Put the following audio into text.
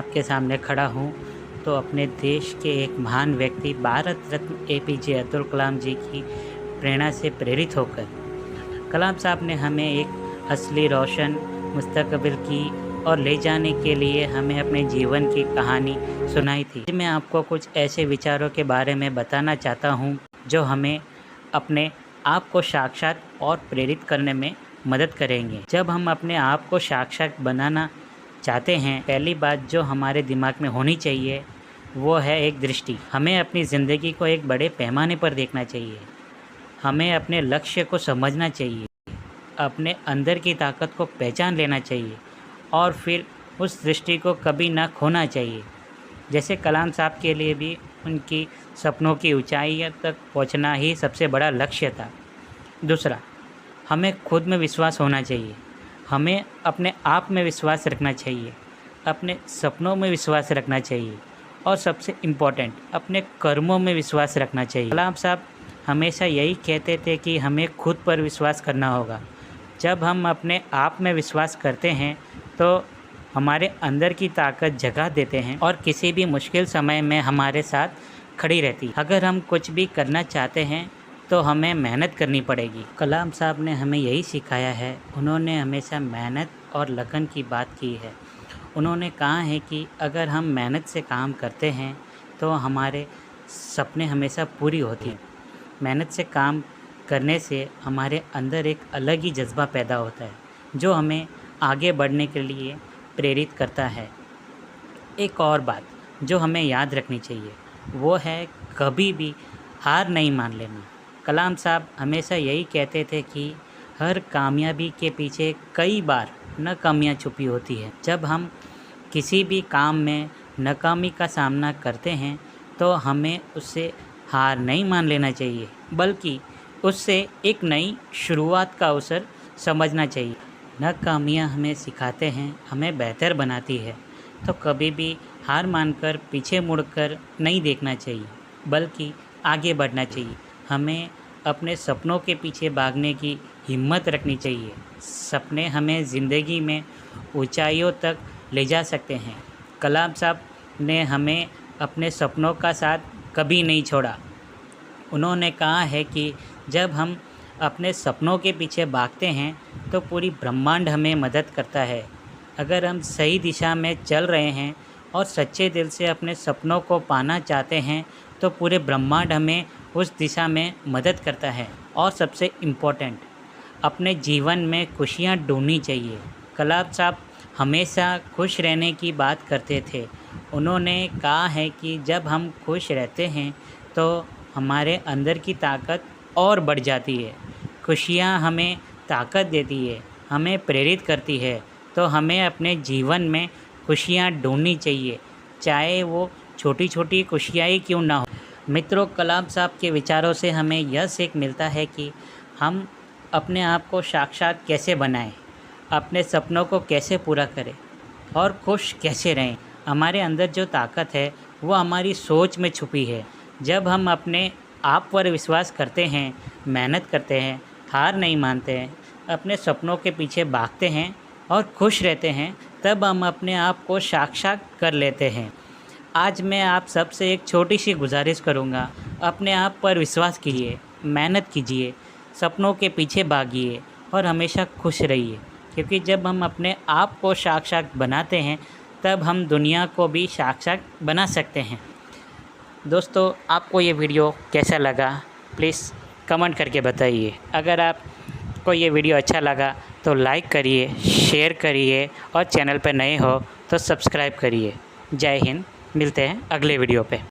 आपके सामने खड़ा हूँ तो अपने देश के एक महान व्यक्ति भारत रत्न APJ अब्दुल कलाम जी की प्रेरणा से प्रेरित होकर कलाम साहब ने हमें एक असली रोशन मुस्तकबिल की और ले जाने के लिए हमें अपने जीवन की कहानी सुनाई थी। मैं आपको कुछ ऐसे विचारों के बारे में बताना चाहता हूँ जो हमें अपने आप को साक्षात और प्रेरित करने में मदद करेंगे। जब हम अपने आप को साक्षात बनाना चाहते हैं, पहली बात जो हमारे दिमाग में होनी चाहिए वो है एक दृष्टि। हमें अपनी ज़िंदगी को एक बड़े पैमाने पर देखना चाहिए। हमें अपने लक्ष्य को समझना चाहिए, अपने अंदर की ताकत को पहचान लेना चाहिए और फिर उस दृष्टि को कभी ना खोना चाहिए। जैसे कलाम साहब के लिए भी उनकी सपनों की ऊंचाई तक पहुंचना ही सबसे बड़ा लक्ष्य था। दूसरा, हमें खुद में विश्वास होना चाहिए। हमें अपने आप में विश्वास रखना चाहिए, अपने सपनों में विश्वास रखना चाहिए और सबसे इम्पोर्टेंट अपने कर्मों में विश्वास रखना चाहिए। कलाम साहब हमेशा यही कहते थे कि हमें खुद पर विश्वास करना होगा। जब हम अपने आप में विश्वास करते हैं तो हमारे अंदर की ताकत जगा देते हैं और किसी भी मुश्किल समय में हमारे साथ खड़ी रहती है। अगर हम कुछ भी करना चाहते हैं तो हमें मेहनत करनी पड़ेगी। कलाम साहब ने हमें यही सिखाया है। उन्होंने हमेशा मेहनत और लगन की बात की है। उन्होंने कहा है कि अगर हम मेहनत से काम करते हैं तो हमारे सपने हमेशा पूरी होती हैं। मेहनत से काम करने से हमारे अंदर एक अलग ही जज्बा पैदा होता है जो हमें आगे बढ़ने के लिए प्रेरित करता है। एक और बात जो हमें याद रखनी चाहिए वो है कभी भी हार नहीं मान लेना। कलाम साहब हमेशा यही कहते थे कि हर कामयाबी के पीछे कई बार नाकामियाँ छुपी होती है। जब हम किसी भी काम में नाकामी का सामना करते हैं तो हमें उससे हार नहीं मान लेना चाहिए, बल्कि उससे एक नई शुरुआत का अवसर समझना चाहिए। नाकामियाँ हमें सिखाते हैं, हमें बेहतर बनाती है। तो कभी भी हार मानकर पीछे मुड़कर नहीं देखना चाहिए, बल्कि आगे बढ़ना चाहिए। हमें अपने सपनों के पीछे भागने की हिम्मत रखनी चाहिए। सपने हमें ज़िंदगी में ऊंचाइयों तक ले जा सकते हैं। कलाम साहब ने हमें अपने सपनों का साथ कभी नहीं छोड़ा। उन्होंने कहा है कि जब हम अपने सपनों के पीछे भागते हैं तो पूरी ब्रह्मांड हमें मदद करता है। अगर हम सही दिशा में चल रहे हैं और सच्चे दिल से अपने सपनों को पाना चाहते हैं तो पूरे ब्रह्मांड हमें उस दिशा में मदद करता है। और सबसे इम्पोर्टेंट, अपने जीवन में खुशियाँ ढूंढनी चाहिए। कलाम साहब हमेशा खुश रहने की बात करते थे। उन्होंने कहा है कि जब हम खुश रहते हैं तो हमारे अंदर की ताकत और बढ़ जाती है। खुशियाँ हमें ताकत देती है, हमें प्रेरित करती है। तो हमें अपने जीवन में खुशियाँ ढूंढनी चाहिए, चाहे वो छोटी छोटी खुशियाँ ही क्यों ना हो। मित्रों, कलाम साहब के विचारों से हमें यह सीख मिलता है कि हम अपने आप को साक्षात कैसे बनाएं, अपने सपनों को कैसे पूरा करें और खुश कैसे रहें। हमारे अंदर जो ताकत है वो हमारी सोच में छुपी है। जब हम अपने आप पर विश्वास करते हैं, मेहनत करते हैं, हार नहीं मानते हैं, अपने सपनों के पीछे भागते हैं और खुश रहते हैं, तब हम अपने आप को साक्षात कर लेते हैं। आज मैं आप सबसे एक छोटी सी गुजारिश करूँगा, अपने आप पर विश्वास कीजिए, मेहनत कीजिए, सपनों के पीछे भागिए और हमेशा खुश रहिए। क्योंकि जब हम अपने आप को साक्षात बनाते हैं तब हम दुनिया को भी साक्षात बना सकते हैं। दोस्तों, आपको ये वीडियो कैसा लगा प्लीज़ कमेंट करके बताइए। अगर आपको ये वीडियो अच्छा लगा तो लाइक करिए, शेयर करिए और चैनल पर नए हो तो सब्सक्राइब करिए। जय हिंद, मिलते हैं अगले वीडियो पे।